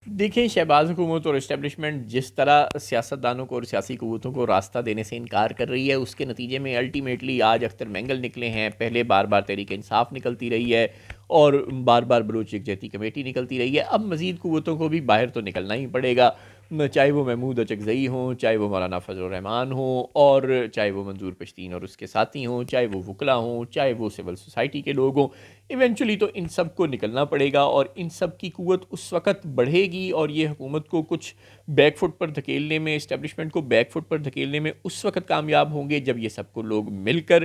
دیکھیں، شہباز حکومت اور اسٹیبلشمنٹ جس طرح سیاستدانوں کو اور سیاسی قوتوں کو راستہ دینے سے انکار کر رہی ہے، اس کے نتیجے میں الٹیمیٹلی آج اختر مینگل نکلے ہیں، پہلے بار بار تحریک انصاف نکلتی رہی ہے اور بار بار بلوچ یکجہتی کمیٹی نکلتی رہی ہے، اب مزید قوتوں کو بھی باہر تو نکلنا ہی پڑے گا، چاہے وہ محمود اچکزئی ہوں، چاہے وہ مولانا فضل الرحمان ہوں، اور چاہے وہ منظور پشتین اور اس کے ساتھی ہوں، چاہے وہ وکلا ہوں، چاہے وہ سول سوسائٹی کے لوگ ہوں، ایونچولی تو ان سب کو نکلنا پڑے گا، اور ان سب کی قوت اس وقت بڑھے گی اور یہ حکومت کو کچھ بیک فٹ پر دھکیلنے میں، اسٹیبلشمنٹ کو بیک فٹ پر دھکیلنے میں اس وقت کامیاب ہوں گے جب یہ سب کو لوگ مل کر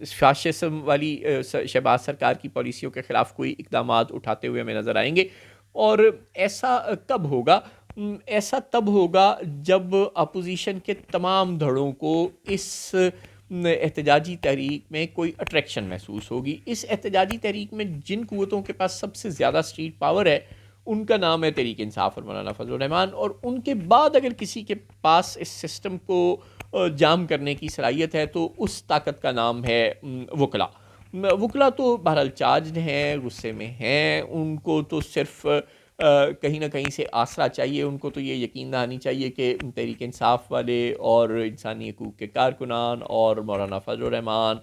فاشزم والی شہباز سرکار کی پالیسیوں کے خلاف کوئی اقدامات اٹھاتے ہوئے ہمیں نظر آئیں گے۔ اور ایسا کب ہوگا؟ ایسا تب ہوگا جب اپوزیشن کے تمام دھڑوں کو اس احتجاجی تحریک میں کوئی اٹریکشن محسوس ہوگی۔ اس احتجاجی تحریک میں جن قوتوں کے پاس سب سے زیادہ اسٹریٹ پاور ہے ان کا نام ہے تحریک انصاف اور مولانا فضل الرحمان، اور ان کے بعد اگر کسی کے پاس اس سسٹم کو جام کرنے کی صلاحیت ہے تو اس طاقت کا نام ہے وکلا۔ وکلا تو بہرحال چارجڈ ہیں، غصے میں ہیں، ان کو تو صرف کہیں نہ کہیں سے آسرا چاہیے، ان کو تو یہ یقین دہانی چاہیے کہ تحریک انصاف والے اور انسانی حقوق کے کارکنان اور مولانا فضل الرحمان،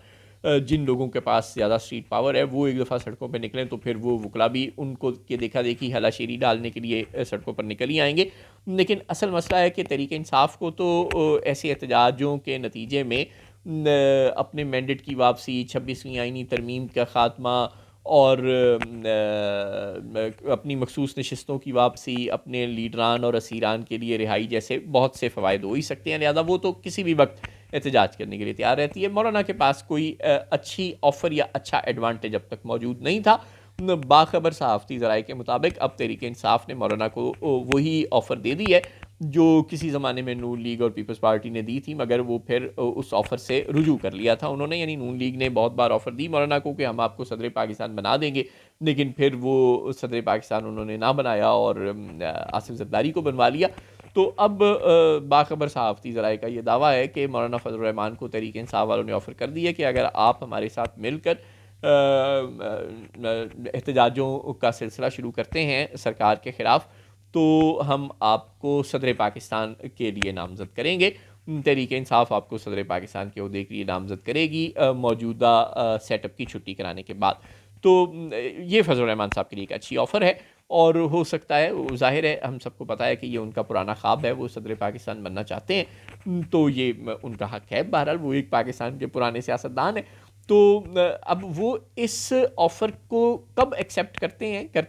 جن لوگوں کے پاس زیادہ اسٹریٹ پاور ہے، وہ ایک دفعہ سڑکوں پہ نکلیں تو پھر وہ وکلا بھی ان کو کہ دیکھا دیکھی ہلا شیری ڈالنے کے لیے سڑکوں پر نکل ہی آئیں گے۔ لیکن اصل مسئلہ ہے کہ تحریک انصاف کو تو ایسے احتجاجوں کے نتیجے میں اپنے مینڈیٹ کی واپسی، 26ویں آئینی ترمیم کا خاتمہ، اور اپنی مخصوص نشستوں کی واپسی، اپنے لیڈران اور اسیران کے لیے رہائی جیسے بہت سے فوائد ہو ہی سکتے ہیں، لہذا وہ تو کسی بھی وقت احتجاج کرنے کے لیے تیار رہتی ہے۔ مولانا کے پاس کوئی اچھی آفر یا اچھا ایڈوانٹیج اب تک موجود نہیں تھا۔ باخبر صحافتی ذرائع کے مطابق اب تحریک انصاف نے مولانا کو وہی آفر دے دی ہے جو کسی زمانے میں نون لیگ اور پیپلز پارٹی نے دی تھی، مگر وہ پھر اس آفر سے رجوع کر لیا تھا انہوں نے، یعنی نون لیگ نے بہت بار آفر دی مولانا کو کہ ہم آپ کو صدر پاکستان بنا دیں گے، لیکن پھر وہ صدر پاکستان انہوں نے نہ بنایا اور آصف زرداری کو بنوا لیا۔ تو اب باخبر صحافتی ذرائع کا یہ دعویٰ ہے کہ مولانا فضل الرحمان کو تحریک انصاف والوں نے آفر کر دی ہے کہ اگر آپ ہمارے ساتھ مل کر احتجاجوں کا سلسلہ شروع کرتے ہیں سرکار کے خلاف تو ہم آپ کو صدر پاکستان کے لیے نامزد کریں گے۔ تحریک انصاف آپ کو صدر پاکستان کے عہدے کے لیے نامزد کرے گی موجودہ سیٹ اپ کی چھٹی کرانے کے بعد۔ تو یہ فضل الرحمان صاحب کے لیے ایک اچھی آفر ہے، اور ہو سکتا ہے، ظاہر ہے ہم سب کو پتہ ہے کہ یہ ان کا پرانا خواب ہے، وہ صدر پاکستان بننا چاہتے ہیں، تو یہ ان کا حق ہے، بہرحال وہ ایک پاکستان کے پرانے سیاستدان ہیں۔ تو اب وہ اس آفر کو کب ایکسیپٹ کرتے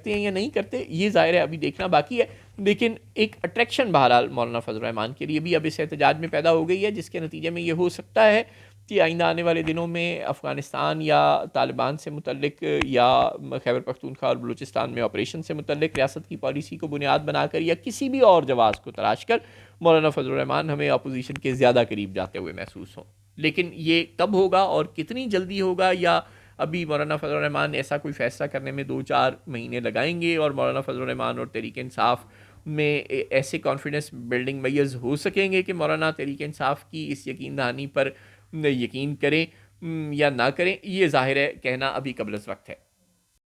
ہیں یا نہیں کرتے، یہ ظاہر ہے ابھی دیکھنا باقی ہے، لیکن ایک اٹریکشن بہرحال مولانا فضل الرحمان کے لیے بھی اب اس احتجاج میں پیدا ہو گئی ہے، جس کے نتیجے میں یہ ہو سکتا ہے کہ آئندہ آنے والے دنوں میں افغانستان یا طالبان سے متعلق یا خیبر پختونخوا اور بلوچستان میں آپریشن سے متعلق ریاست کی پالیسی کو بنیاد بنا کر یا کسی بھی اور جواز کو تلاش کر مولانا فضل الرحمان ہمیں اپوزیشن کے زیادہ قریب جاتے ہوئے محسوس ہوں۔ لیکن یہ کب ہوگا اور کتنی جلدی ہوگا، یا ابھی مولانا فضل الرحمان ایسا کوئی فیصلہ کرنے میں 2-4 مہینے لگائیں گے اور مولانا فضل الرحمان اور تحریک انصاف میں ایسے کانفیڈنس بلڈنگ میئرز ہو سکیں گے کہ مولانا تحریک انصاف کی اس یقین دہانی پر یقین کریں یا نہ کریں، یہ ظاہر ہے کہنا ابھی قبل از وقت ہے۔